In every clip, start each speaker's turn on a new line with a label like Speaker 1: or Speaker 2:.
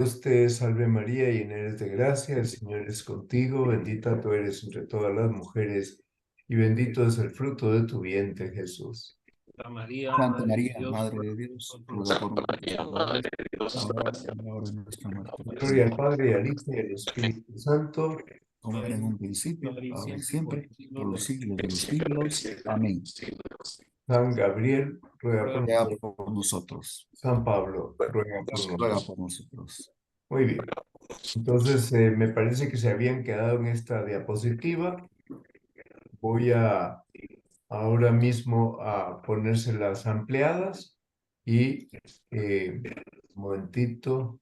Speaker 1: Dios te salve María, llena eres de gracia, el Señor es contigo, bendita tú eres entre todas las mujeres, y bendito es el fruto de tu vientre, Jesús.
Speaker 2: Santa María,
Speaker 3: Santa
Speaker 2: Madre de
Speaker 3: María,
Speaker 2: Dios,
Speaker 3: Madre
Speaker 2: ruega
Speaker 3: de
Speaker 2: por
Speaker 3: Dios,
Speaker 2: nosotros los
Speaker 3: ruega por nosotros
Speaker 2: pecadores,
Speaker 3: pecadores, ahora y en la hora de nuestra muerte.
Speaker 1: Gloria al
Speaker 3: Amén.
Speaker 1: Padre, y al Hijo, y al Espíritu Santo.
Speaker 3: Como era en un principio,
Speaker 2: ahora y
Speaker 3: ahora y
Speaker 2: siempre, por
Speaker 3: siempre,
Speaker 2: los siglos
Speaker 3: por
Speaker 2: de
Speaker 3: los
Speaker 2: los
Speaker 3: siglos de
Speaker 2: siglos.
Speaker 3: los siglos. Amén.
Speaker 1: San Gabriel, ruega por
Speaker 2: Ruega
Speaker 3: Ruega
Speaker 1: nosotros.
Speaker 3: por nosotros.
Speaker 1: San Pablo, ruega por
Speaker 3: Ruega
Speaker 1: nosotros.
Speaker 3: por nosotros.
Speaker 1: Muy bien. Entonces, me parece que se habían quedado en esta diapositiva. Voy a ahora mismo a ponérselas ampliadas y, un momentito.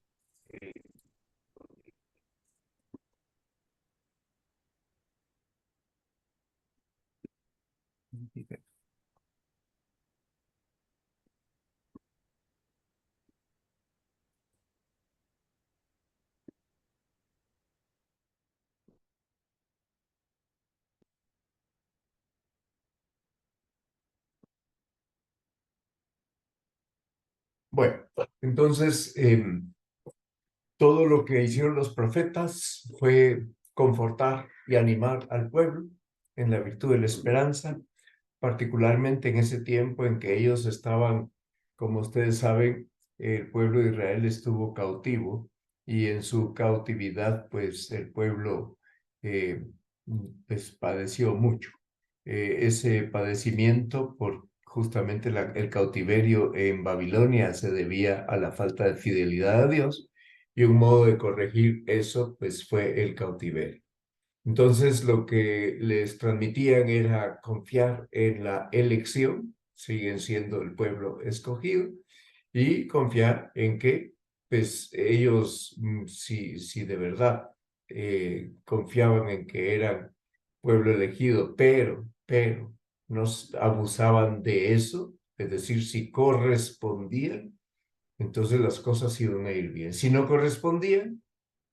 Speaker 1: Bueno, entonces, todo lo que hicieron los profetas fue confortar y animar al pueblo en la virtud de la esperanza, particularmente en ese tiempo en que ellos estaban, como ustedes saben, el pueblo de Israel estuvo cautivo y en su cautividad, pues el pueblo eh, pues, padeció mucho. Ese padecimiento por justamente el cautiverio en Babilonia se debía a la falta de fidelidad a Dios, y un modo de corregir eso pues fue el cautiverio. Entonces, lo que les transmitían era confiar en la elección, siguen siendo el pueblo escogido, y confiar en que, pues, ellos, si de verdad confiaban en que eran pueblo elegido, pero no abusaban de eso, es decir, si correspondían, entonces las cosas iban a ir bien. Si no correspondían,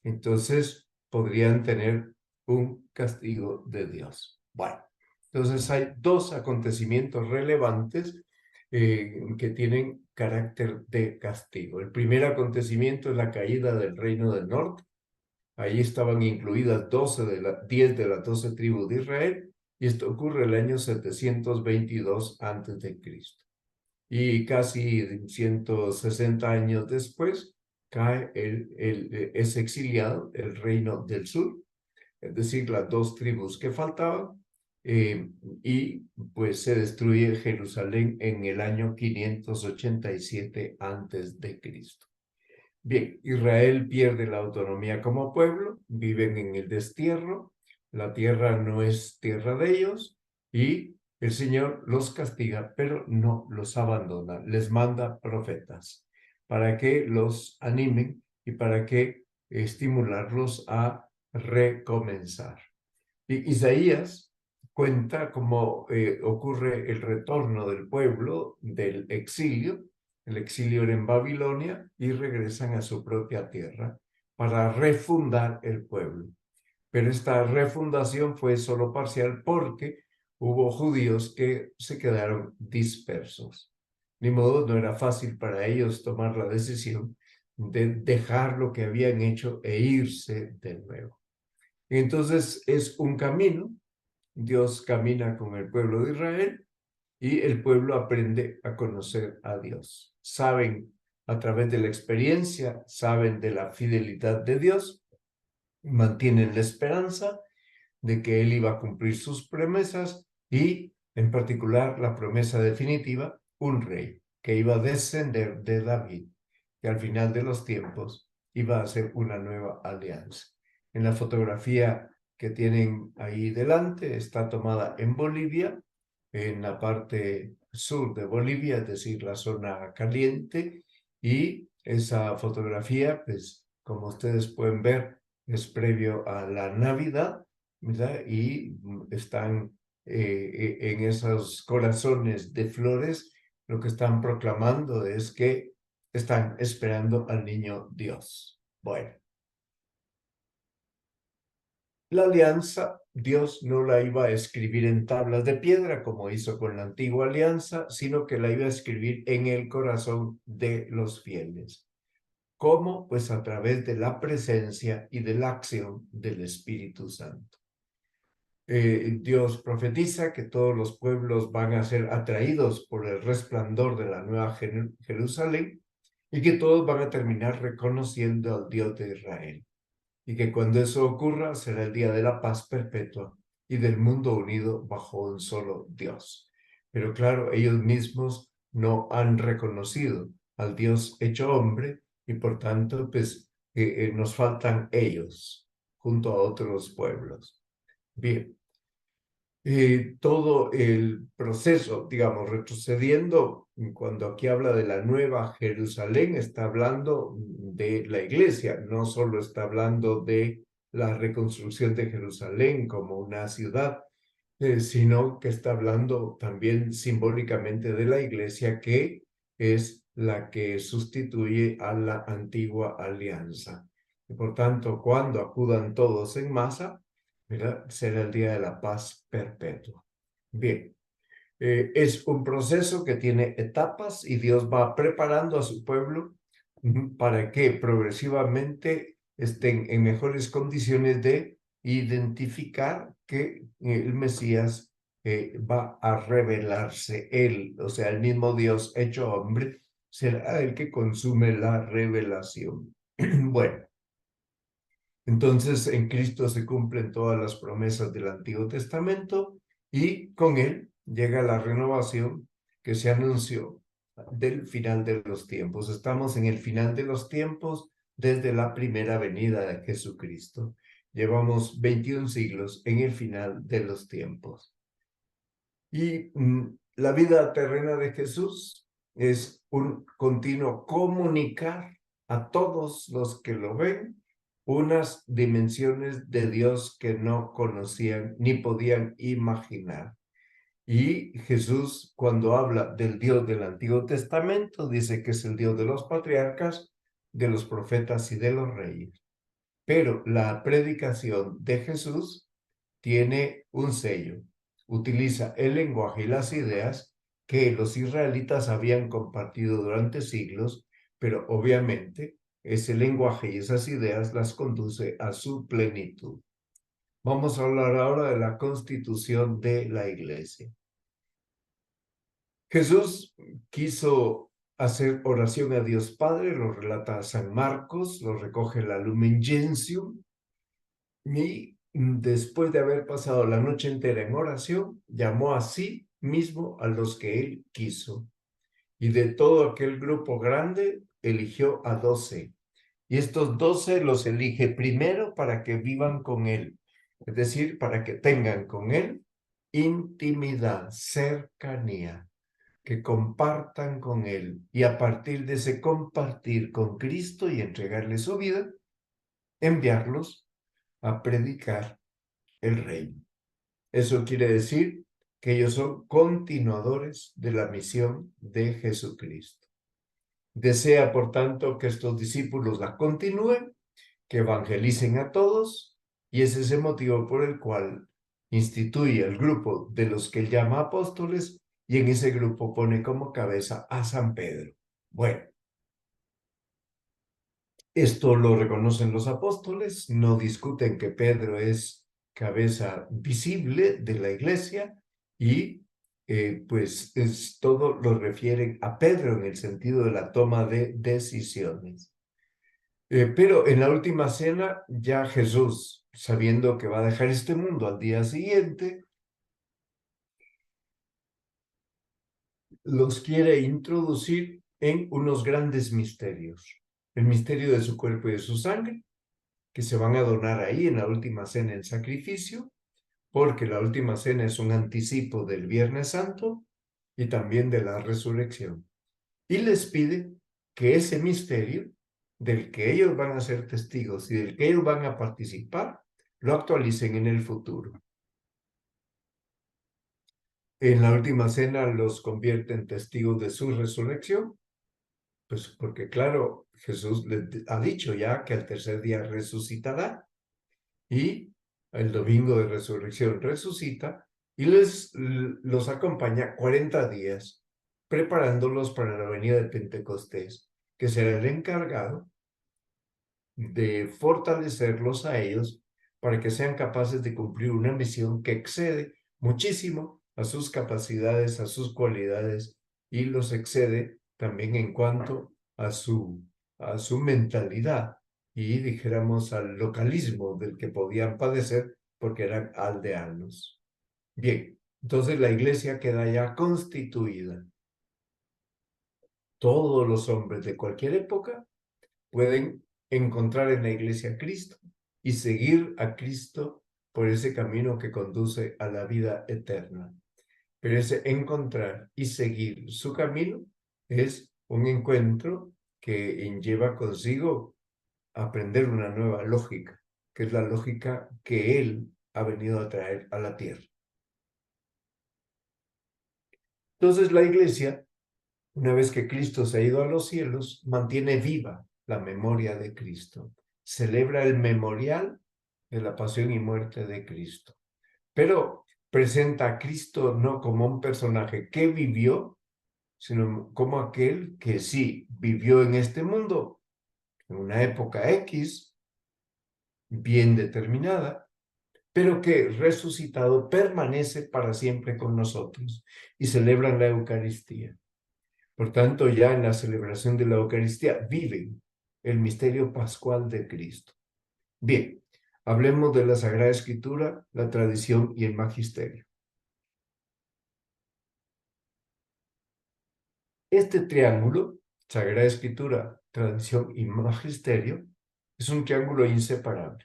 Speaker 1: entonces podrían tener un castigo de Dios. Bueno, entonces hay dos acontecimientos relevantes que tienen carácter de castigo. El primer acontecimiento es la caída del reino del norte. Allí estaban incluidas 10 de las 12 tribus de Israel, y esto ocurre el año 722 antes de Cristo. Y casi 160 años después cae es exiliado el reino del sur, es decir, las dos tribus que faltaban, y pues se destruye Jerusalén en el año 587 antes de Cristo. Bien, Israel pierde la autonomía como pueblo, viven en el destierro, la tierra no es tierra de ellos, y el Señor los castiga, pero no los abandona, les manda profetas para que los animen y para que estimularlos a recomenzar. Y Isaías cuenta cómo ocurre el retorno del pueblo del exilio. El exilio era en Babilonia y regresan a su propia tierra para refundar el pueblo. Pero esta refundación fue solo parcial porque hubo judíos que se quedaron dispersos. Ni modo, no era fácil para ellos tomar la decisión de dejar lo que habían hecho e irse de nuevo. Entonces es un camino. Dios camina con el pueblo de Israel y el pueblo aprende a conocer a Dios. Saben a través de la experiencia, saben de la fidelidad de Dios, mantienen la esperanza de que Él iba a cumplir sus promesas y, en particular, la promesa definitiva, un rey que iba a descender de David, que al final de los tiempos iba a hacer una nueva alianza. En la fotografía que tienen ahí delante está tomada en Bolivia, en la parte sur de Bolivia, es decir, la zona caliente, y esa fotografía, pues, como ustedes pueden ver, es previo a la Navidad, ¿verdad? Y están en esos corazones de flores, lo que están proclamando es que están esperando al niño Dios. Bueno, la alianza Dios no la iba a escribir en tablas de piedra como hizo con la antigua alianza, sino que la iba a escribir en el corazón de los fieles. ¿Cómo? Pues a través de la presencia y de la acción del Espíritu Santo. Dios profetiza que todos los pueblos van a ser atraídos por el resplandor de la nueva Jerusalén y que todos van a terminar reconociendo al Dios de Israel. Y que cuando eso ocurra será el día de la paz perpetua y del mundo unido bajo un solo Dios. Pero claro, ellos mismos no han reconocido al Dios hecho hombre y por tanto pues nos faltan ellos junto a otros pueblos. Bien, todo el proceso, digamos, retrocediendo, cuando aquí habla de la nueva Jerusalén, está hablando de la iglesia, no solo está hablando de la reconstrucción de Jerusalén como una ciudad, sino que está hablando también simbólicamente de la iglesia, que es la que sustituye a la antigua alianza. Y por tanto, cuando acudan todos en masa, ¿verdad? Será el día de la paz perpetua. Bien, es un proceso que tiene etapas y Dios va preparando a su pueblo para que progresivamente estén en mejores condiciones de identificar que el Mesías va a revelarse él, o sea, el mismo Dios hecho hombre será el que consume la revelación. Bueno, entonces en Cristo se cumplen todas las promesas del Antiguo Testamento y con él llega la renovación que se anunció del final de los tiempos. Estamos en el final de los tiempos desde la primera venida de Jesucristo. Llevamos 21 siglos en el final de los tiempos. Y la vida terrena de Jesús es un continuo comunicar a todos los que lo ven unas dimensiones de Dios que no conocían ni podían imaginar. Y Jesús, cuando habla del Dios del Antiguo Testamento, dice que es el Dios de los patriarcas, de los profetas y de los reyes. Pero la predicación de Jesús tiene un sello. Utiliza el lenguaje y las ideas que los israelitas habían compartido durante siglos, pero obviamente ese lenguaje y esas ideas las conduce a su plenitud. Vamos a hablar ahora de la constitución de la iglesia. Jesús quiso hacer oración a Dios Padre, lo relata San Marcos, lo recoge la Lumen Gentium, y después de haber pasado la noche entera en oración, llamó a sí mismo a los que él quiso. Y de todo aquel grupo grande, eligió a 12. Y estos 12 los elige primero para que vivan con él, es decir, para que tengan con él intimidad, cercanía, que compartan con él. Y a partir de ese compartir con Cristo y entregarle su vida, enviarlos a predicar el reino. Eso quiere decir que ellos son continuadores de la misión de Jesucristo. Desea, por tanto, que estos discípulos la continúen, que evangelicen a todos, y ese es el motivo por el cual instituye el grupo de los que él llama apóstoles, y en ese grupo pone como cabeza a San Pedro. Bueno, esto lo reconocen los apóstoles, no discuten que Pedro es cabeza visible de la iglesia y pues todo lo refieren a Pedro en el sentido de la toma de decisiones. Pero en la última cena ya Jesús, sabiendo que va a dejar este mundo al día siguiente, los quiere introducir en unos grandes misterios. El misterio de su cuerpo y de su sangre, que se van a donar ahí en la última cena en sacrificio, porque la última cena es un anticipo del Viernes Santo y también de la resurrección. Y les pide que ese misterio del que ellos van a ser testigos y del que ellos van a participar, lo actualicen en el futuro. En la última cena los convierte en testigos de su resurrección, pues porque claro, Jesús les ha dicho ya que al tercer día resucitará, y el domingo de resurrección resucita y los acompaña 40 días preparándolos para la venida de Pentecostés, que será el encargado de fortalecerlos a ellos para que sean capaces de cumplir una misión que excede muchísimo a sus capacidades, a sus cualidades, y los excede también en cuanto a su mentalidad y, dijéramos, al localismo del que podían padecer porque eran aldeanos. Bien, entonces la iglesia queda ya constituida. Todos los hombres de cualquier época pueden encontrar en la iglesia a Cristo y seguir a Cristo por ese camino que conduce a la vida eterna. Pero ese encontrar y seguir su camino es un encuentro que lleva consigo aprender una nueva lógica, que es la lógica que Él ha venido a traer a la tierra. Entonces la iglesia, una vez que Cristo se ha ido a los cielos, mantiene viva la memoria de Cristo. Celebra el memorial de la pasión y muerte de Cristo. Pero presenta a Cristo no como un personaje que vivió, sino como aquel que sí vivió en este mundo, en una época X, bien determinada, pero que resucitado permanece para siempre con nosotros y celebran la Eucaristía. Por tanto, ya en la celebración de la Eucaristía viven el misterio pascual de Cristo. Bien, hablemos de la Sagrada Escritura, la tradición y el magisterio. Este triángulo, Sagrada Escritura, tradición y magisterio, es un triángulo inseparable.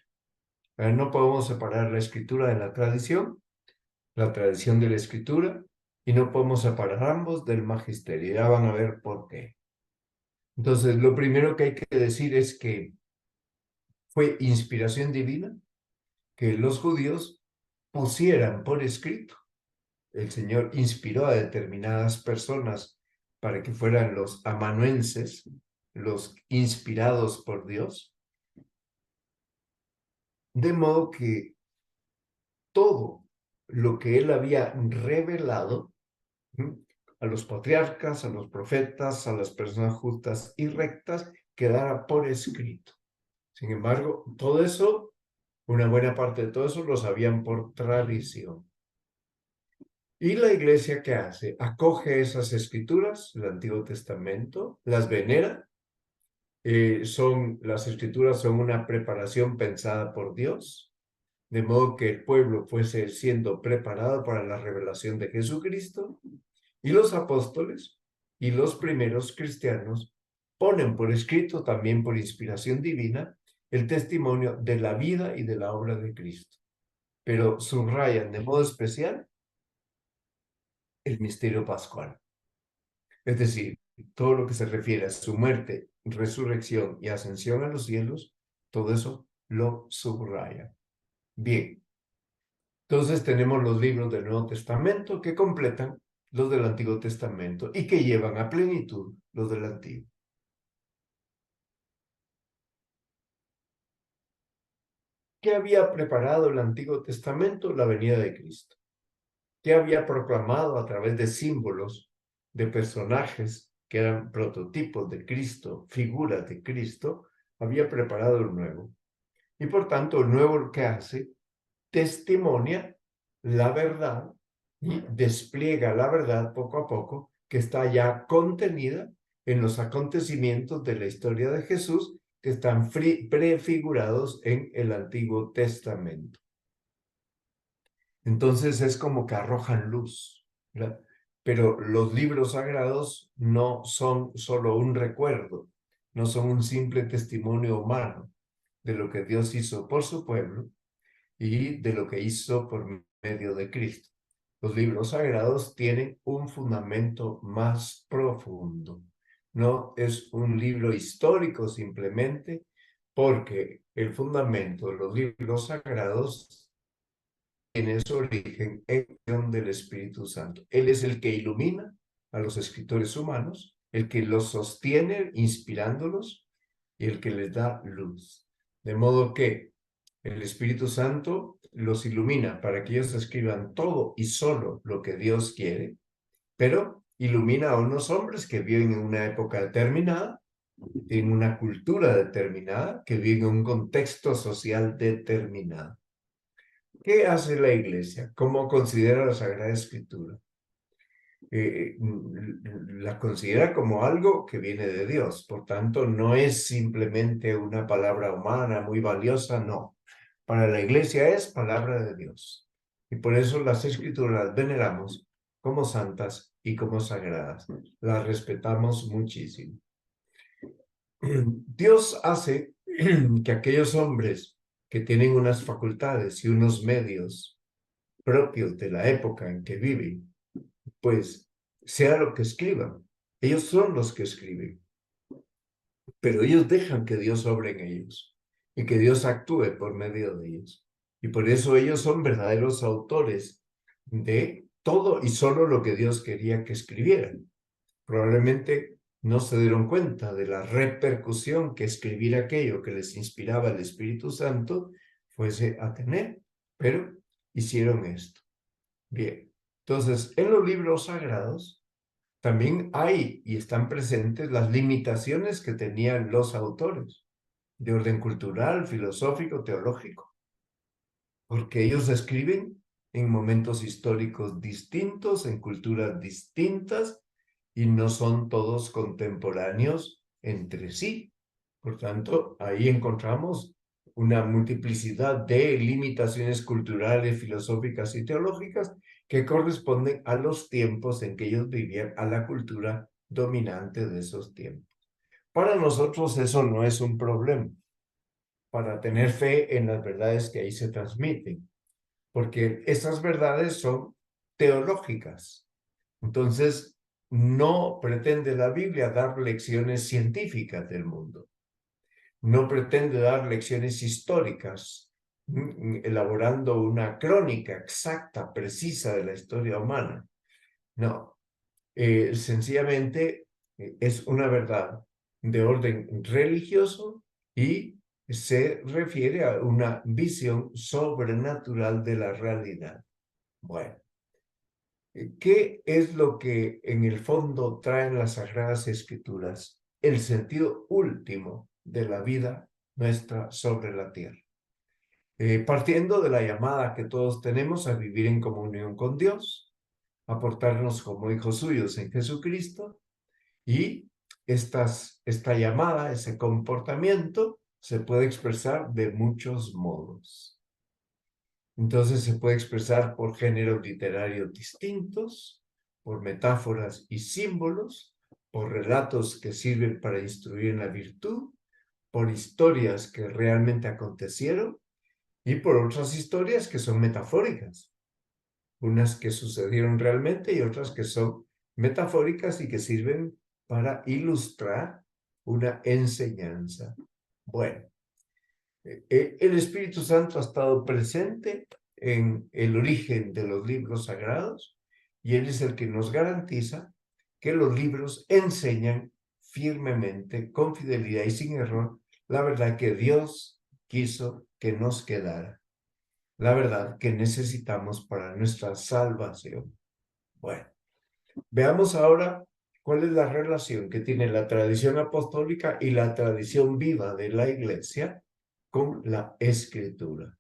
Speaker 1: No podemos separar la escritura de la tradición de la escritura, y no podemos separar ambos del magisterio. Ya van a ver por qué. Entonces, lo primero que hay que decir es que fue inspiración divina que los judíos pusieran por escrito. El Señor inspiró a determinadas personas para que fueran los amanuenses, los inspirados por Dios, de modo que todo lo que Él había revelado a los patriarcas, a los profetas, a las personas justas y rectas, quedara por escrito. Sin embargo, todo eso, una buena parte de todo eso lo sabían por tradición. Y la iglesia, ¿qué hace? Acoge esas escrituras, el Antiguo Testamento, las venera. Las escrituras son una preparación pensada por Dios, de modo que el pueblo fuese siendo preparado para la revelación de Jesucristo. Y los apóstoles y los primeros cristianos ponen por escrito, también por inspiración divina, el testimonio de la vida y de la obra de Cristo. Pero subrayan de modo especial el misterio pascual. Es decir, todo lo que se refiere a su muerte, resurrección y ascensión a los cielos, todo eso lo subraya. Bien, entonces tenemos los libros del Nuevo Testamento que completan los del Antiguo Testamento y que llevan a plenitud los del Antiguo. ¿Qué había preparado el Antiguo Testamento? La venida de Cristo. ¿Qué había proclamado a través de símbolos, de personajes que eran prototipos de Cristo, figuras de Cristo? Había preparado el nuevo. Y por tanto, el nuevo lo que hace, testimonia la verdad y despliega la verdad poco a poco, que está ya contenida en los acontecimientos de la historia de Jesús, que están prefigurados en el Antiguo Testamento. Entonces es como que arrojan luz, ¿verdad? Pero los libros sagrados no son solo un recuerdo, no son un simple testimonio humano de lo que Dios hizo por su pueblo y de lo que hizo por medio de Cristo. Los libros sagrados tienen un fundamento más profundo. No es un libro histórico simplemente, porque el fundamento de los libros sagrados tiene su origen en la acción del Espíritu Santo. Él es el que ilumina a los escritores humanos, el que los sostiene inspirándolos y el que les da luz. De modo que el Espíritu Santo los ilumina para que ellos escriban todo y solo lo que Dios quiere, pero ilumina a unos hombres que viven en una época determinada tienen una cultura determinada, que viven en un contexto social determinado. ¿Qué hace la Iglesia? ¿Cómo considera la Sagrada Escritura? La considera como algo que viene de Dios. Por tanto, no es simplemente una palabra humana muy valiosa, no. Para la Iglesia es palabra de Dios. Y por eso las Escrituras las veneramos como santas y como sagradas. Las respetamos muchísimo. Dios hace que aquellos hombres que tienen unas facultades y unos medios propios de la época en que viven, pues sea lo que escriban. Ellos son los que escriben, pero ellos dejan que Dios obre en ellos y que Dios actúe por medio de ellos. Y por eso ellos son verdaderos autores de todo y solo lo que Dios quería que escribieran. Probablemente no se dieron cuenta de la repercusión que escribir aquello que les inspiraba el Espíritu Santo fuese a tener, pero hicieron esto. Bien, entonces en los libros sagrados también hay y están presentes las limitaciones que tenían los autores de orden cultural, filosófico, teológico, porque ellos escriben en momentos históricos distintos, en culturas distintas, y no son todos contemporáneos entre sí. Por tanto, ahí encontramos una multiplicidad de limitaciones culturales, filosóficas y teológicas que corresponden a los tiempos en que ellos vivían, a la cultura dominante de esos tiempos. Para nosotros eso no es un problema, para tener fe en las verdades que ahí se transmiten, porque esas verdades son teológicas. Entonces, no pretende la Biblia dar lecciones científicas del mundo. No pretende dar lecciones históricas, elaborando una crónica exacta, precisa de la historia humana. No, sencillamente es una verdad de orden religioso y se refiere a una visión sobrenatural de la realidad. Bueno, ¿qué es lo que en el fondo traen las Sagradas Escrituras? El sentido último de la vida nuestra sobre la tierra. Partiendo de la llamada que todos tenemos a vivir en comunión con Dios, a portarnos como hijos suyos en Jesucristo, y esta llamada, ese comportamiento, se puede expresar de muchos modos. Entonces se puede expresar por géneros literarios distintos, por metáforas y símbolos, por relatos que sirven para instruir en la virtud, por historias que realmente acontecieron y por otras historias que son metafóricas, unas que sucedieron realmente y otras que son metafóricas y que sirven para ilustrar una enseñanza. Bueno, el Espíritu Santo ha estado presente en el origen de los libros sagrados y Él es el que nos garantiza que los libros enseñan firmemente, con fidelidad y sin error, la verdad que Dios quiso que nos quedara, la verdad que necesitamos para nuestra salvación. Bueno, veamos ahora cuál es la relación que tiene la tradición apostólica y la tradición viva de la Iglesia con la Escritura.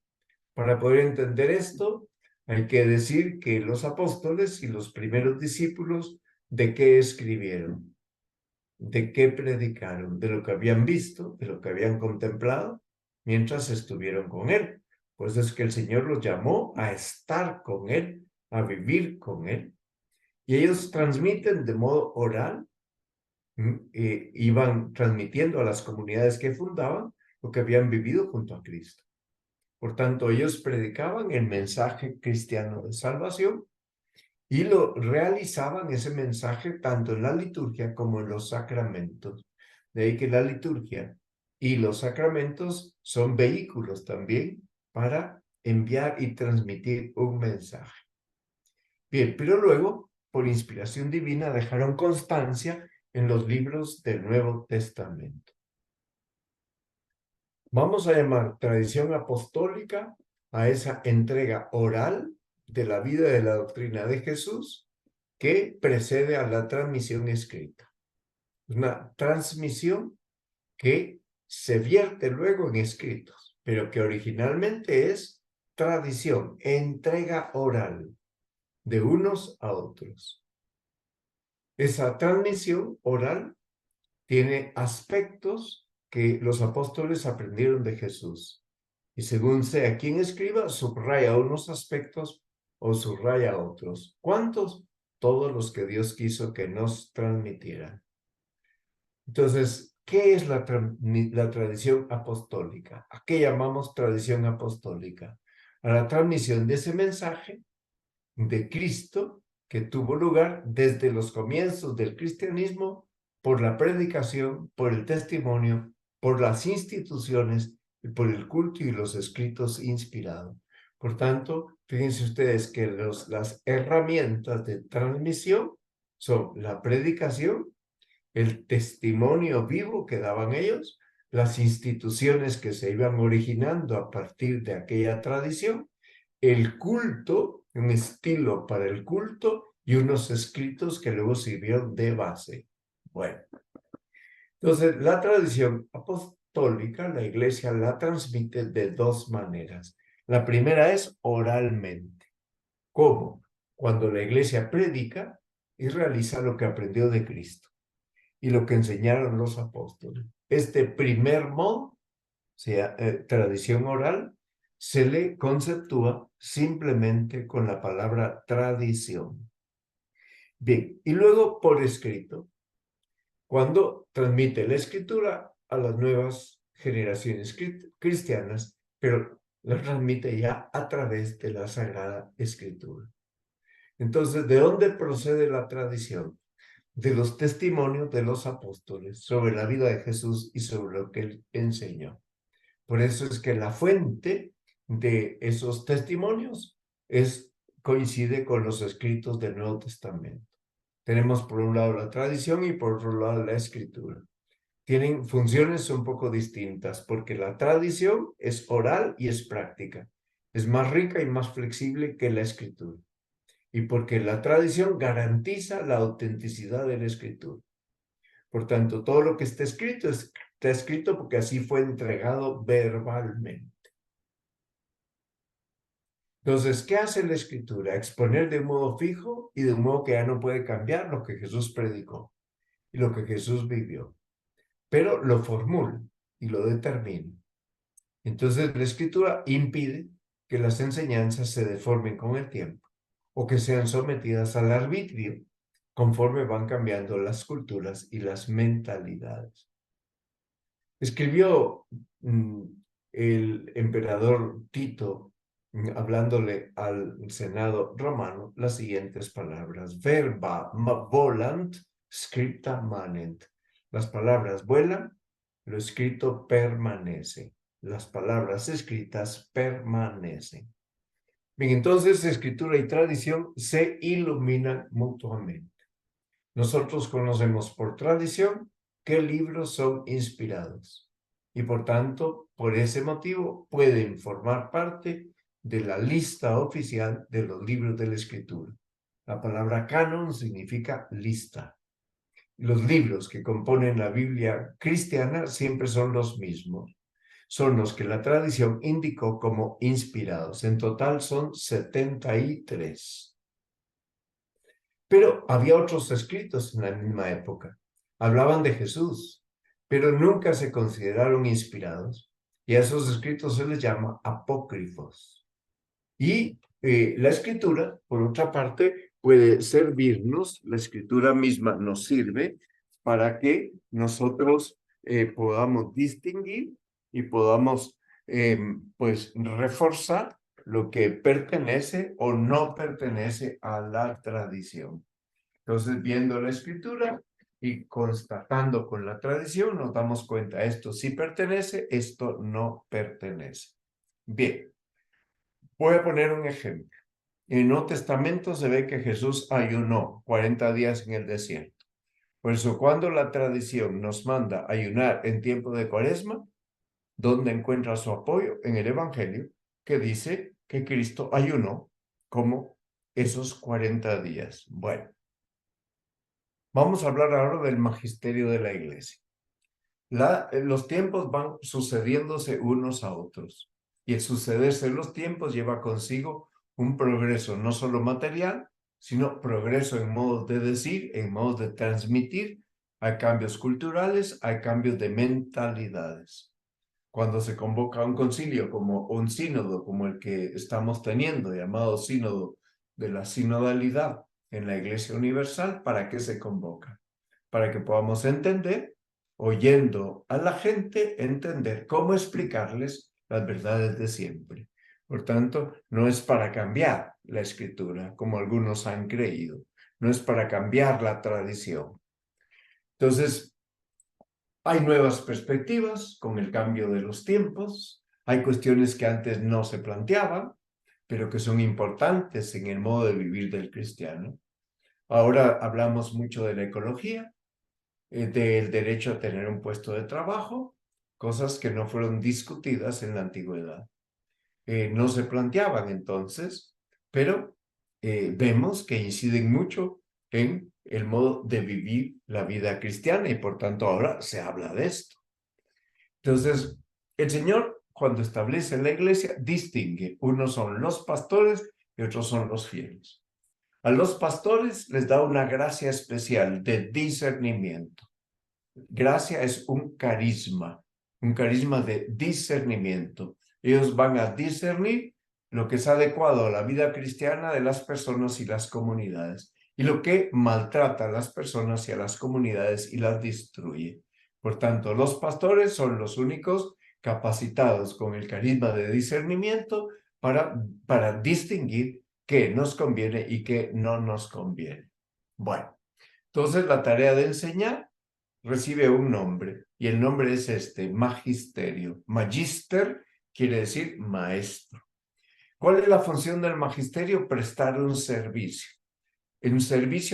Speaker 1: Para poder entender esto, hay que decir que los apóstoles y los primeros discípulos, ¿de qué escribieron? ¿De qué predicaron? De lo que habían visto, de lo que habían contemplado, mientras estuvieron con Él. Pues es que el Señor los llamó a estar con Él, a vivir con Él. Y ellos transmiten de modo oral, iban transmitiendo a las comunidades que fundaban lo que habían vivido junto a Cristo. Por tanto, ellos predicaban el mensaje cristiano de salvación y lo realizaban ese mensaje tanto en la liturgia como en los sacramentos. De ahí que la liturgia y los sacramentos son vehículos también para enviar y transmitir un mensaje. Bien, pero luego, por inspiración divina, dejaron constancia en los libros del Nuevo Testamento. Vamos a llamar tradición apostólica a esa entrega oral de la vida de la doctrina de Jesús que precede a la transmisión escrita. Una transmisión que se vierte luego en escritos, pero que originalmente es tradición, entrega oral de unos a otros. Esa transmisión oral tiene aspectos que los apóstoles aprendieron de Jesús. Y según sea quien escriba, subraya unos aspectos o subraya otros. ¿Cuántos? Todos los que Dios quiso que nos transmitieran. Entonces, ¿qué es la tradición apostólica? ¿A qué llamamos tradición apostólica? A la transmisión de ese mensaje de Cristo que tuvo lugar desde los comienzos del cristianismo por la predicación, por el testimonio, por las instituciones y por el culto y los escritos inspirados. Por tanto, fíjense ustedes que las herramientas de transmisión son la predicación, el testimonio vivo que daban ellos, las instituciones que se iban originando a partir de aquella tradición, el culto, un estilo para el culto y unos escritos que luego sirvieron de base. Bueno, entonces la tradición apostólica, la iglesia la transmite de dos maneras. La primera es oralmente. ¿Cómo? Cuando la iglesia predica y realiza lo que aprendió de Cristo y lo que enseñaron los apóstoles. Este primer modo, sea tradición oral, se le conceptúa simplemente con la palabra tradición. Bien, y luego por escrito, cuando transmite la escritura a las nuevas generaciones cristianas, pero la transmite ya a través de la Sagrada Escritura. Entonces, ¿de dónde procede la tradición? De los testimonios de los apóstoles sobre la vida de Jesús y sobre lo que él enseñó. Por eso es que la fuente de esos testimonios coincide con los escritos del Nuevo Testamento. Tenemos por un lado la tradición y por otro lado la escritura. Tienen funciones un poco distintas porque la tradición es oral y es práctica. Es más rica y más flexible que la escritura. Y porque la tradición garantiza la autenticidad de la escritura. Por tanto, todo lo que está escrito porque así fue entregado verbalmente. Entonces, ¿qué hace la escritura? Exponer de un modo fijo y de un modo que ya no puede cambiar lo que Jesús predicó y lo que Jesús vivió. Pero lo formula y lo determina. Entonces, la escritura impide que las enseñanzas se deformen con el tiempo o que sean sometidas al arbitrio conforme van cambiando las culturas y las mentalidades. Escribió el emperador Tito, hablándole al Senado romano, las siguientes palabras: verba volant, scripta manent. Las palabras vuelan, lo escrito permanece. Las palabras escritas permanecen. Bien, entonces escritura y tradición se iluminan mutuamente. Nosotros conocemos por tradición qué libros son inspirados y por tanto, por ese motivo, pueden formar parte de la lista oficial de los libros de la Escritura. La palabra canon significa lista. Los libros que componen la Biblia cristiana siempre son los mismos. Son los que la tradición indicó como inspirados. En total son 73. Pero había otros escritos en la misma época. Hablaban de Jesús, pero nunca se consideraron inspirados. Y a esos escritos se les llama apócrifos. Y la escritura, por otra parte, puede servirnos, la escritura misma nos sirve para que nosotros podamos distinguir y podamos pues reforzar lo que pertenece o no pertenece a la tradición. Entonces, viendo la escritura y constatando con la tradición, nos damos cuenta, esto sí pertenece, esto no pertenece. Bien, voy a poner un ejemplo. En el Nuevo Testamento se ve que Jesús ayunó 40 días en el desierto. Por eso, cuando la tradición nos manda ayunar en tiempo de Cuaresma, ¿dónde encuentra su apoyo? En el Evangelio, que dice que Cristo ayunó como esos 40 días. Bueno, vamos a hablar ahora del magisterio de la Iglesia. Los tiempos van sucediéndose unos a otros. Y el sucederse de los tiempos lleva consigo un progreso no solo material, sino progreso en modos de decir, en modos de transmitir. Hay cambios culturales, hay cambios de mentalidades. Cuando se convoca un concilio como un sínodo, como el que estamos teniendo, llamado sínodo de la sinodalidad en la Iglesia Universal, ¿para qué se convoca? Para que podamos entender, oyendo a la gente, entender cómo explicarles las verdades de siempre. Por tanto, no es para cambiar la escritura, como algunos han creído. No es para cambiar la tradición. Entonces, hay nuevas perspectivas con el cambio de los tiempos. Hay cuestiones que antes no se planteaban, pero que son importantes en el modo de vivir del cristiano. Ahora hablamos mucho de la ecología, del derecho a tener un puesto de trabajo, cosas que no fueron discutidas en la antigüedad. No se planteaban entonces, pero vemos que inciden mucho en el modo de vivir la vida cristiana y por tanto ahora se habla de esto. Entonces, el Señor, cuando establece la iglesia, distingue. Unos son los pastores y otros son los fieles. A los pastores les da una gracia especial de discernimiento. Gracia es un carisma de discernimiento. Ellos van a discernir lo que es adecuado a la vida cristiana de las personas y las comunidades y lo que maltrata a las personas y a las comunidades y las destruye. Por tanto, los pastores son los únicos capacitados con el carisma de discernimiento para distinguir qué nos conviene y qué no nos conviene. Bueno, entonces la tarea de enseñar recibe un nombre y el nombre es magisterio. Magister quiere decir maestro. ¿Cuál es la función del magisterio? Prestar un servicio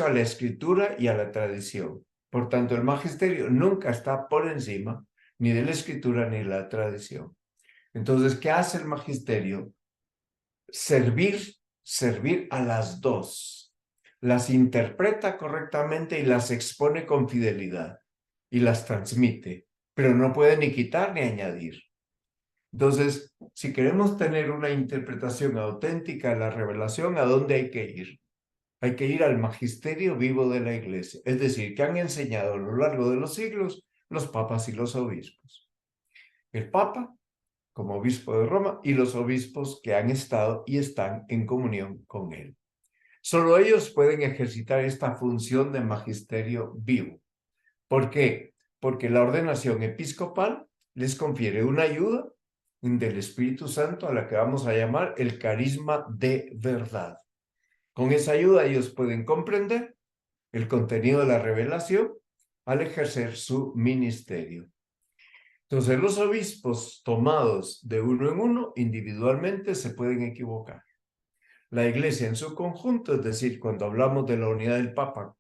Speaker 1: a la escritura y a la tradición. Por tanto, el magisterio nunca está por encima ni de la escritura ni de la tradición. Entonces, ¿qué hace el magisterio? Servir a las dos. Las interpreta correctamente y las expone con fidelidad y las transmite, pero no puede ni quitar ni añadir. Entonces, si queremos tener una interpretación auténtica de la revelación, ¿a dónde hay que ir? Hay que ir al magisterio vivo de la Iglesia, es decir, que han enseñado a lo largo de los siglos los papas y los obispos. El Papa, como obispo de Roma, y los obispos que han estado y están en comunión con él. Solo ellos pueden ejercitar esta función de magisterio vivo. ¿Por qué? Porque la ordenación episcopal les confiere una ayuda del Espíritu Santo a la que vamos a llamar el carisma de verdad. Con esa ayuda ellos pueden comprender el contenido de la revelación al ejercer su ministerio. Entonces los obispos tomados de uno en uno individualmente se pueden equivocar. La iglesia en su conjunto, es decir, cuando hablamos de la unidad del Papa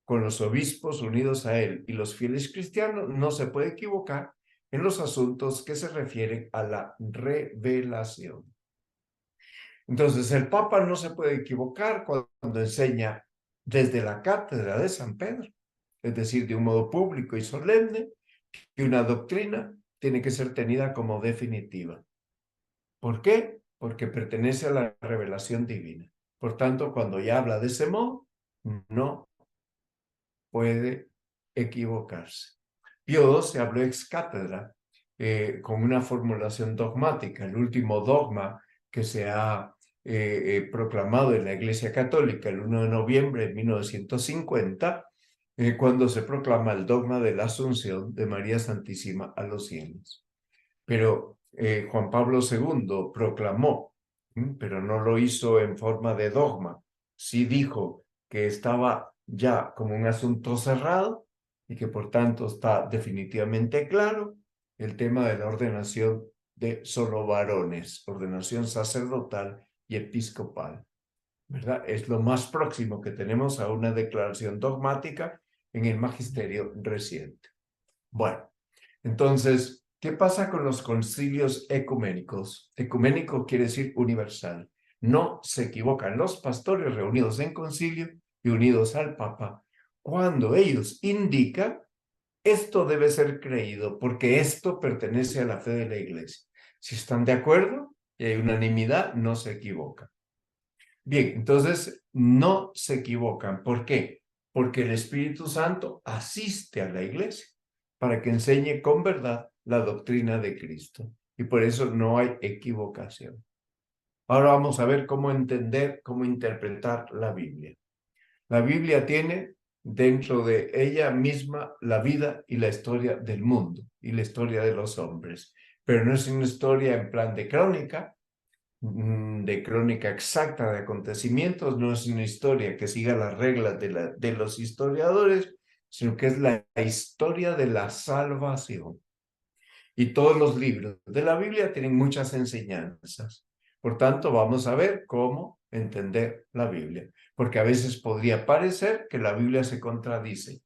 Speaker 1: con los obispos unidos a él y los fieles cristianos, no se puede equivocar en los asuntos que se refieren a la revelación. Entonces, el Papa no se puede equivocar cuando enseña desde la cátedra de San Pedro, es decir, de un modo público y solemne, que una doctrina tiene que ser tenida como definitiva. ¿Por qué? Porque pertenece a la revelación divina. Por tanto, cuando ya habla de ese modo, no puede equivocarse. Pío XII habló ex cátedra con una formulación dogmática. El último dogma que se ha proclamado en la Iglesia Católica el 1 de noviembre de 1950, cuando se proclama el dogma de la Asunción de María Santísima a los cielos. Pero Juan Pablo II proclamó, pero no lo hizo en forma de dogma, sí dijo que estaba ya como un asunto cerrado y que por tanto está definitivamente claro el tema de la ordenación de solo varones, ordenación sacerdotal y episcopal, ¿verdad? Es lo más próximo que tenemos a una declaración dogmática en el magisterio reciente. Bueno, entonces, ¿qué pasa con los concilios ecuménicos? Ecuménico quiere decir universal. No se equivocan los pastores reunidos en concilio y unidos al Papa cuando ellos indican Esto debe ser creído porque esto pertenece a la fe de la iglesia. Si están de acuerdo y hay unanimidad, no se equivocan. Bien, entonces no se equivocan. ¿Por qué? Porque el Espíritu Santo asiste a la iglesia para que enseñe con verdad la doctrina de Cristo. Y por eso no hay equivocación. Ahora vamos a ver cómo entender, cómo interpretar la Biblia. La Biblia tiene dentro de ella misma la vida y la historia del mundo y la historia de los hombres. Pero no es una historia en plan de crónica exacta de acontecimientos, no es una historia que siga las reglas de los historiadores, sino que es la historia de la salvación. Y todos los libros de la Biblia tienen muchas enseñanzas. Por tanto, vamos a ver cómo entender la Biblia, porque a veces podría parecer que la Biblia se contradice.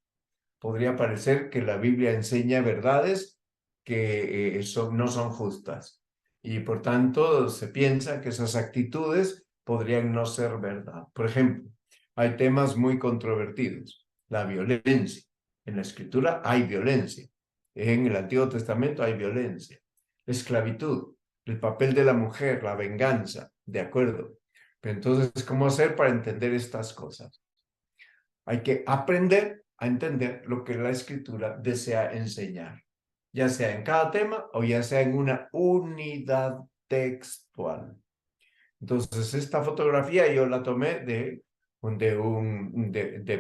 Speaker 1: Podría parecer que la Biblia enseña verdades que no son justas. Y por tanto, se piensa que esas actitudes podrían no ser verdad. Por ejemplo, hay temas muy controvertidos. La violencia. En la Escritura hay violencia. En el Antiguo Testamento hay violencia. La esclavitud, el papel de la mujer, la venganza, ¿de acuerdo? Pero entonces, ¿cómo hacer para entender estas cosas? Hay que aprender a entender lo que la Escritura desea enseñar, ya sea en cada tema o ya sea en una unidad textual. Entonces, esta fotografía yo la tomé de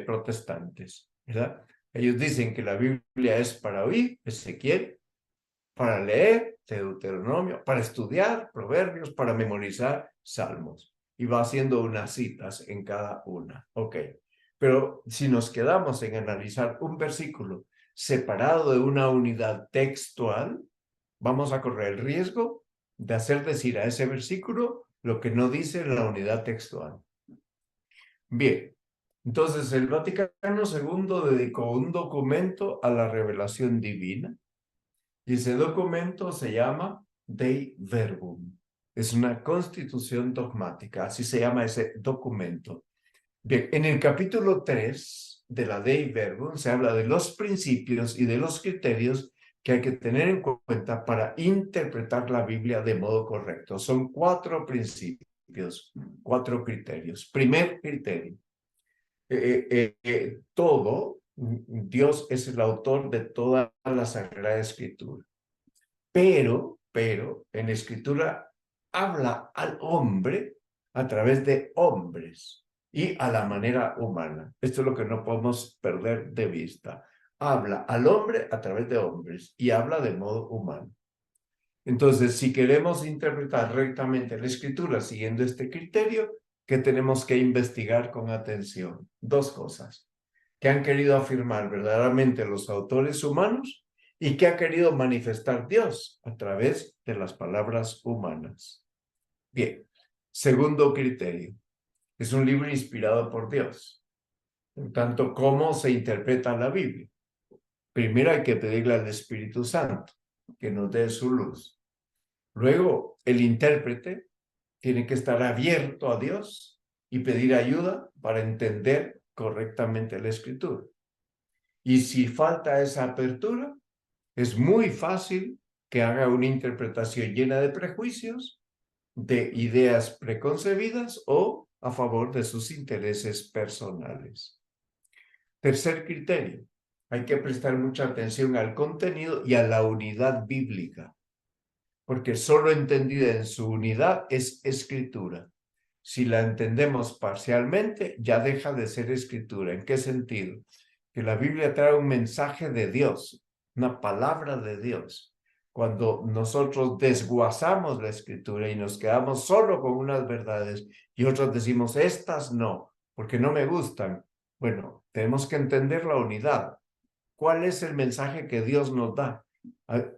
Speaker 1: protestantes, ¿verdad? Ellos dicen que la Biblia es para oír, Ezequiel, para leer, Deuteronomio, para estudiar, Proverbios, para memorizar, Salmos. Y va haciendo unas citas en cada una. Ok. Pero si nos quedamos en analizar un versículo separado de una unidad textual, vamos a correr el riesgo de hacer decir a ese versículo lo que no dice la unidad textual. Bien, entonces el Vaticano II dedicó un documento a la revelación divina y ese documento se llama Dei Verbum. Es una constitución dogmática, así se llama ese documento. Bien, en el capítulo 3 de la Dei Verbum se habla de los principios y de los criterios que hay que tener en cuenta para interpretar la Biblia de modo correcto. Son 4 principios, 4 criterios. Primer criterio, Dios es el autor de toda la Sagrada Escritura. Pero en la Escritura habla al hombre a través de hombres y a la manera humana. Esto es lo que no podemos perder de vista. Habla al hombre a través de hombres y habla de modo humano. Entonces, si queremos interpretar rectamente la Escritura siguiendo este criterio, ¿qué tenemos que investigar con atención? 2 cosas. ¿Qué han querido afirmar verdaderamente los autores humanos? ¿Y qué ha querido manifestar Dios a través de las palabras humanas? Bien, segundo criterio. Es un libro inspirado por Dios. Por tanto, ¿cómo se interpreta la Biblia? Primero hay que pedirle al Espíritu Santo que nos dé su luz. Luego, el intérprete tiene que estar abierto a Dios y pedir ayuda para entender correctamente la Escritura. Y si falta esa apertura, es muy fácil que haga una interpretación llena de prejuicios, de ideas preconcebidas o a favor de sus intereses personales. Tercer criterio, hay que prestar mucha atención al contenido y a la unidad bíblica, porque solo entendida en su unidad es escritura. Si la entendemos parcialmente, ya deja de ser escritura. ¿En qué sentido? Que la Biblia trae un mensaje de Dios, una palabra de Dios. Cuando nosotros desguazamos la escritura y nos quedamos solo con unas verdades y otras decimos, estas no, porque no me gustan. Bueno, tenemos que entender la unidad. ¿Cuál es el mensaje que Dios nos da?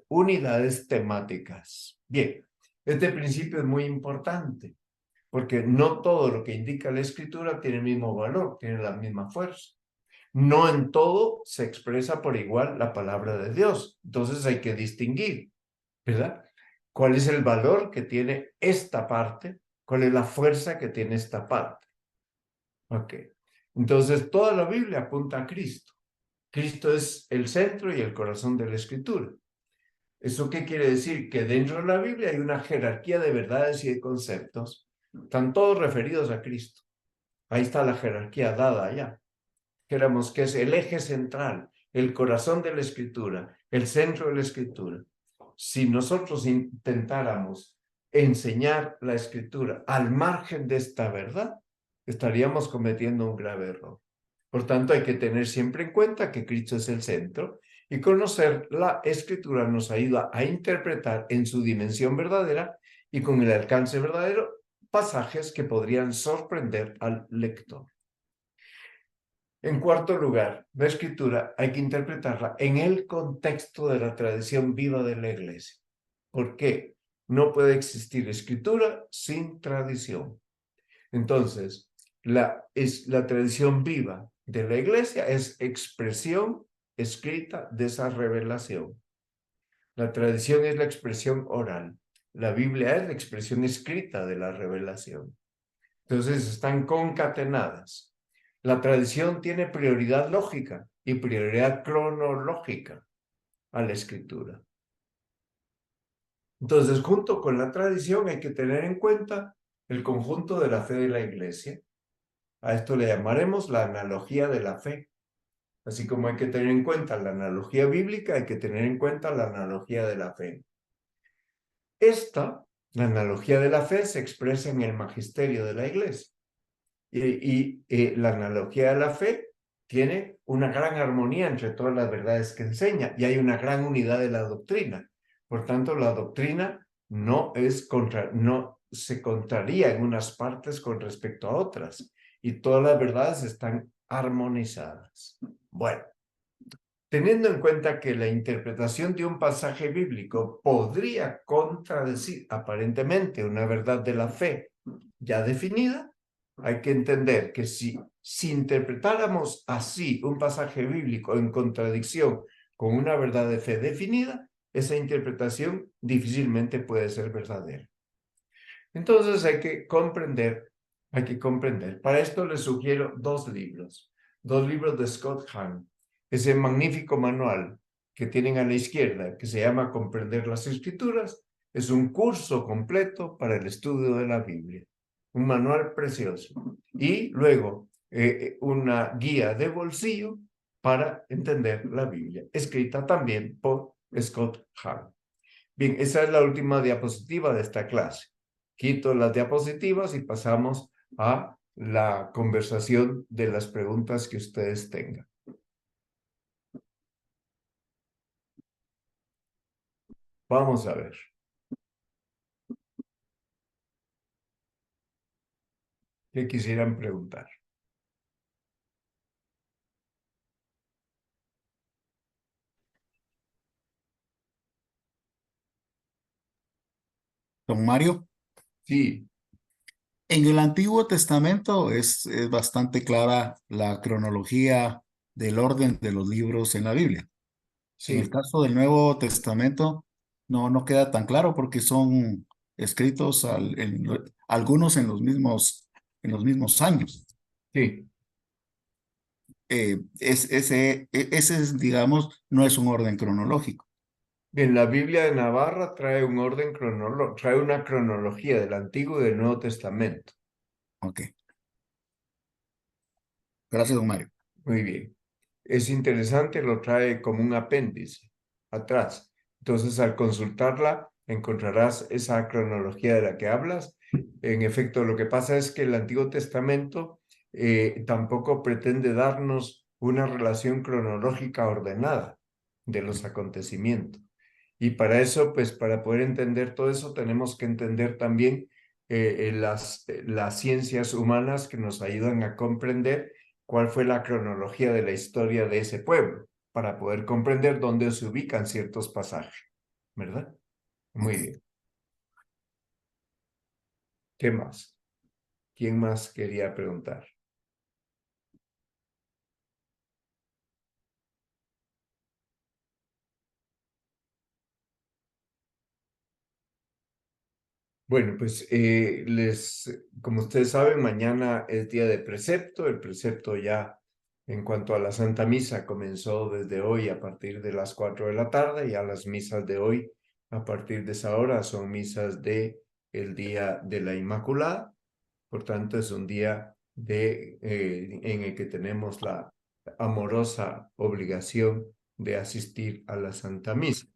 Speaker 1: Unidades temáticas. Bien, este principio es muy importante porque no todo lo que indica la escritura tiene el mismo valor, tiene la misma fuerza. No en todo se expresa por igual la palabra de Dios. Entonces hay que distinguir, ¿verdad? ¿Cuál es el valor que tiene esta parte? ¿Cuál es la fuerza que tiene esta parte? Ok. Entonces toda la Biblia apunta a Cristo. Cristo es el centro y el corazón de la Escritura. ¿Eso qué quiere decir? Que dentro de la Biblia hay una jerarquía de verdades y de conceptos. Están todos referidos a Cristo. Ahí está la jerarquía dada allá. Queremos que es el eje central, el corazón de la Escritura, el centro de la Escritura. Si nosotros intentáramos enseñar la Escritura al margen de esta verdad, estaríamos cometiendo un grave error. Por tanto, hay que tener siempre en cuenta que Cristo es el centro y conocer la Escritura nos ayuda a interpretar en su dimensión verdadera y con el alcance verdadero pasajes que podrían sorprender al lector. En cuarto lugar, la Escritura hay que interpretarla en el contexto de la tradición viva de la Iglesia. ¿Por qué? No puede existir Escritura sin tradición. Entonces, la tradición viva de la Iglesia es expresión escrita de esa revelación. La tradición es la expresión oral. La Biblia es la expresión escrita de la revelación. Entonces, están concatenadas. La tradición tiene prioridad lógica y prioridad cronológica a la escritura. Entonces, junto con la tradición hay que tener en cuenta el conjunto de la fe de la Iglesia. A esto le llamaremos la analogía de la fe. Así como hay que tener en cuenta la analogía bíblica, hay que tener en cuenta la analogía de la fe. La analogía de la fe, se expresa en el magisterio de la Iglesia. La analogía de la fe tiene una gran armonía entre todas las verdades que enseña y hay una gran unidad de la doctrina. Por tanto, la doctrina no se contraría en unas partes con respecto a otras y todas las verdades están armonizadas. Bueno, teniendo en cuenta que la interpretación de un pasaje bíblico podría contradecir aparentemente una verdad de la fe ya definida, hay que entender que si interpretáramos así un pasaje bíblico en contradicción con una verdad de fe definida, esa interpretación difícilmente puede ser verdadera. Entonces hay que comprender. Para esto les sugiero dos libros de Scott Hahn, ese magnífico manual que tienen a la izquierda, que se llama Comprender las Escrituras. Es un curso completo para el estudio de la Biblia, un manual precioso. Y luego una guía de bolsillo para entender la Biblia, escrita también por Scott Hahn. Bien, esa es la última diapositiva de esta clase. Quito las diapositivas y pasamos a la conversación de las preguntas que ustedes tengan. Vamos a ver. ¿Qué quisieran preguntar?
Speaker 3: Don Mario,
Speaker 1: Sí,
Speaker 3: en el Antiguo Testamento es bastante clara la cronología del orden de los libros en la Biblia. En el
Speaker 1: sí,
Speaker 3: caso del Nuevo Testamento, no queda tan claro porque son escritos algunos en los mismos años.
Speaker 1: sí.
Speaker 3: Digamos, no es un orden cronológico.
Speaker 1: Bien, la Biblia de Navarra trae un orden trae una cronología del Antiguo y del Nuevo Testamento.
Speaker 3: Ok. Gracias, don Mario.
Speaker 1: Muy bien. Es interesante, lo trae como un apéndice atrás. Entonces, al consultarla, encontrarás esa cronología de la que hablas. En efecto, lo que pasa es que el Antiguo Testamento tampoco pretende darnos una relación cronológica ordenada de los acontecimientos. Y para eso, pues para poder entender todo eso, tenemos que entender también las ciencias humanas que nos ayudan a comprender cuál fue la cronología de la historia de ese pueblo, para poder comprender dónde se ubican ciertos pasajes, ¿verdad? Muy
Speaker 3: Ok.
Speaker 1: bien. ¿Qué más? ¿Quién más quería preguntar? Bueno, pues como ustedes saben, mañana es día de precepto. El precepto ya En cuanto a la Santa Misa, comenzó desde hoy a partir de las 4 de la tarde, y a las misas de hoy, a partir de esa hora, son misas de el Día de la Inmaculada. Por tanto, es un día en el que tenemos la amorosa obligación de asistir a la Santa Misa.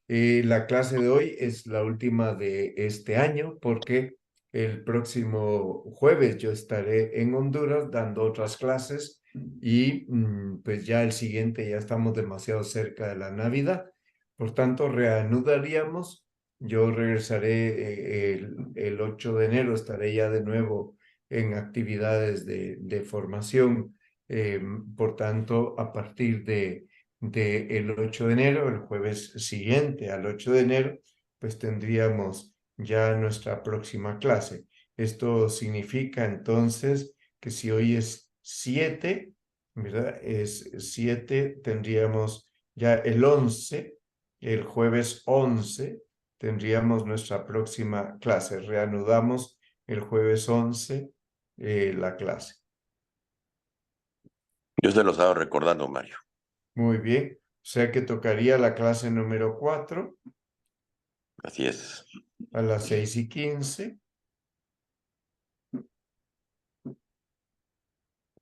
Speaker 1: La clase de hoy es la última de este año, porque el próximo jueves yo estaré en Honduras dando otras clases, y pues ya el siguiente ya estamos demasiado cerca de la Navidad. Por tanto, reanudaríamos. Yo regresaré el 8 de enero, estaré ya de nuevo en actividades de formación. Por tanto, a partir del 8 de enero, el jueves siguiente al 8 de enero, pues tendríamos ya nuestra próxima clase. Esto significa entonces que si hoy es 7, ¿verdad? Es 7, tendríamos ya el 11, el jueves 11, tendríamos nuestra próxima clase. Reanudamos el jueves 11 la clase.
Speaker 2: Yo se lo estaba recordando, Mario.
Speaker 1: Muy bien. O sea que tocaría la clase número 4
Speaker 2: Así es.
Speaker 1: a las 6:15.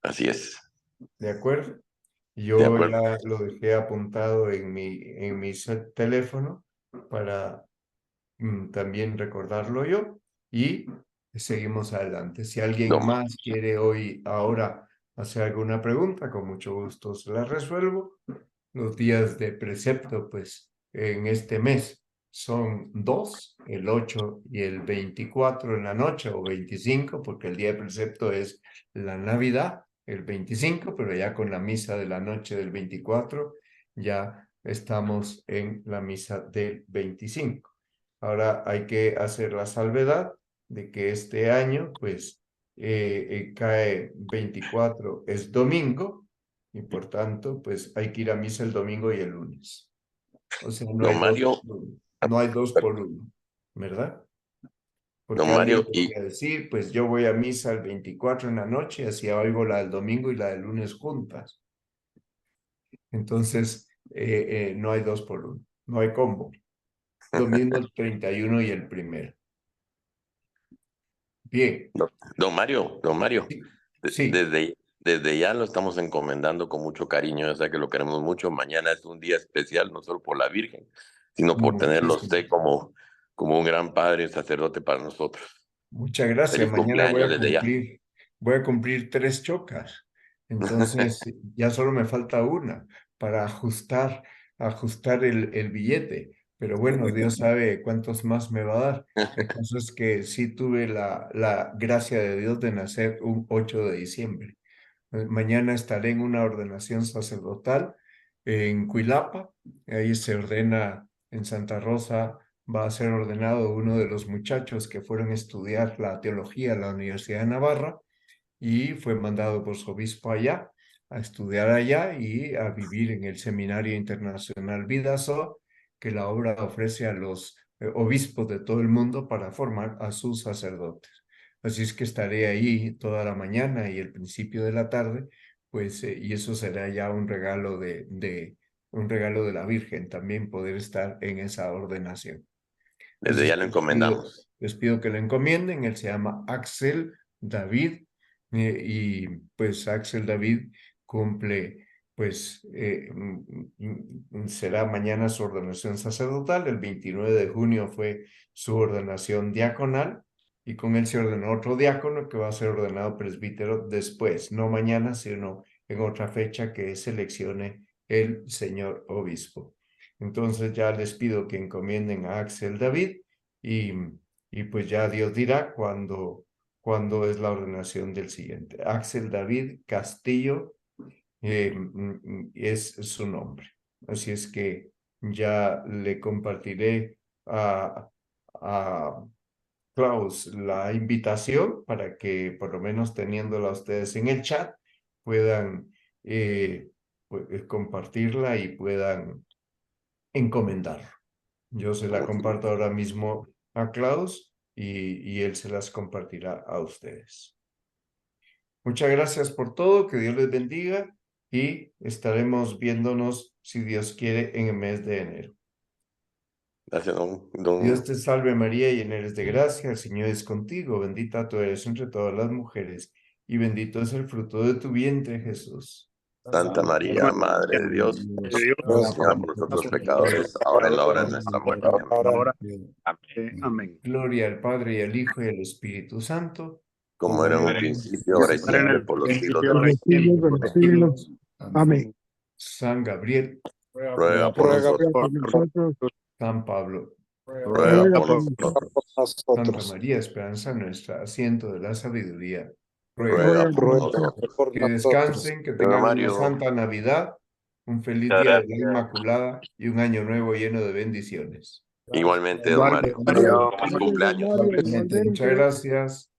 Speaker 2: Así es.
Speaker 1: ¿De acuerdo?
Speaker 2: De
Speaker 1: Yo
Speaker 2: acuerdo.
Speaker 1: ya lo dejé apuntado en mi teléfono para también recordarlo yo, y seguimos adelante. Si alguien
Speaker 2: Don,
Speaker 1: más quiere ahora hacer alguna pregunta, con mucho gusto se la resuelvo. Los días de precepto, pues, en este mes son 2, el 8 y el 24 en la noche, o 25, porque el día de precepto es la Navidad, el 25, pero ya con la misa de la noche del 24, ya estamos en la misa del 25. Ahora hay que hacer la salvedad de que este año, pues, cae 24, es domingo, y por tanto, pues hay que ir a misa el domingo y el lunes. O sea, no hay
Speaker 2: don
Speaker 1: dos
Speaker 2: Mario,
Speaker 1: por uno, no hay dos por uno, ¿verdad? Porque
Speaker 2: don
Speaker 1: alguien
Speaker 2: Mario, y
Speaker 1: podría decir, pues yo voy a misa el 24 en la noche, así oigo la del domingo y la del lunes juntas. Entonces, no hay dos por uno, no hay combo. Domingo el 31 y el primero. Bien,
Speaker 2: don Mario,
Speaker 1: sí, sí,
Speaker 2: desde ya lo estamos encomendando con mucho cariño, ya sea que lo queremos mucho. Mañana es un día especial, no solo por la Virgen, sino por tenerlo a
Speaker 1: muchísimo.
Speaker 2: usted como un gran padre y sacerdote para nosotros.
Speaker 1: Muchas gracias.
Speaker 2: Feliz
Speaker 1: Mañana
Speaker 2: cumpleaños desde ya.
Speaker 1: voy a cumplir 3 chocas. Entonces, ya solo me falta una para ajustar el billete. Pero bueno, Dios sabe cuántos más me va a dar. El caso es que sí tuve la gracia de Dios de nacer un 8 de diciembre. Mañana estaré en una ordenación sacerdotal en Cuilapa. Ahí se ordena en Santa Rosa. Va a ser ordenado uno de los muchachos que fueron a estudiar la teología en la Universidad de Navarra, y fue mandado por su obispo allá a estudiar allá y a vivir en el Seminario Internacional Vidasoa, que la obra ofrece a los obispos de todo el mundo para formar a sus sacerdotes. Así es que estaré ahí toda la mañana y el principio de la tarde, pues, y eso será ya un regalo de la Virgen, también poder estar en esa ordenación. Así
Speaker 2: Desde
Speaker 1: es
Speaker 2: ya lo
Speaker 1: que
Speaker 2: encomendamos.
Speaker 1: les pido que lo encomienden. Él se llama Axel David, y pues Axel David cumple, pues será mañana su ordenación sacerdotal. El 29 de junio fue su ordenación diaconal, y con él se ordenó otro diácono que va a ser ordenado presbítero después, no mañana, sino en otra fecha que seleccione el señor obispo. Entonces ya les pido que encomienden a Axel David, y, y pues ya Dios dirá cuándo es la ordenación del siguiente. Axel David Castillo es su nombre. Así es que ya le compartiré a Klaus la invitación para que, por lo menos teniéndola ustedes en el chat, puedan compartirla y puedan encomendarlo. Yo se la comparto ahora mismo a Klaus, y él se las compartirá a ustedes. Muchas gracias por todo, que Dios les bendiga, y estaremos viéndonos, si Dios quiere, en el mes de enero.
Speaker 2: Gracias, don.
Speaker 1: Dios te salve María, llena eres de gracia, el Señor es contigo, bendita tú eres entre todas las mujeres, y bendito es el fruto de tu vientre, Jesús.
Speaker 2: Santa María, Madre de Dios, ruega por nosotros pecadores, ahora en la hora de nuestra muerte. Amén.
Speaker 4: Amén.
Speaker 1: Gloria al Padre, y al Hijo, y al Espíritu Santo.
Speaker 2: Como era en un principio, ahora y siempre, por los siglos de los
Speaker 4: siglos. Amén.
Speaker 1: San Gabriel,
Speaker 2: Ruega por nosotros.
Speaker 1: San Pablo,
Speaker 2: Ruega por nosotros.
Speaker 1: Santa María, esperanza nuestra, asiento de la sabiduría.
Speaker 2: Ruega por nosotros.
Speaker 1: Que descansen, que tengan una santa Navidad, un feliz día de la Inmaculada y un año nuevo lleno de bendiciones.
Speaker 2: Igualmente, don Mario. Feliz cumpleaños.
Speaker 1: Muchas gracias.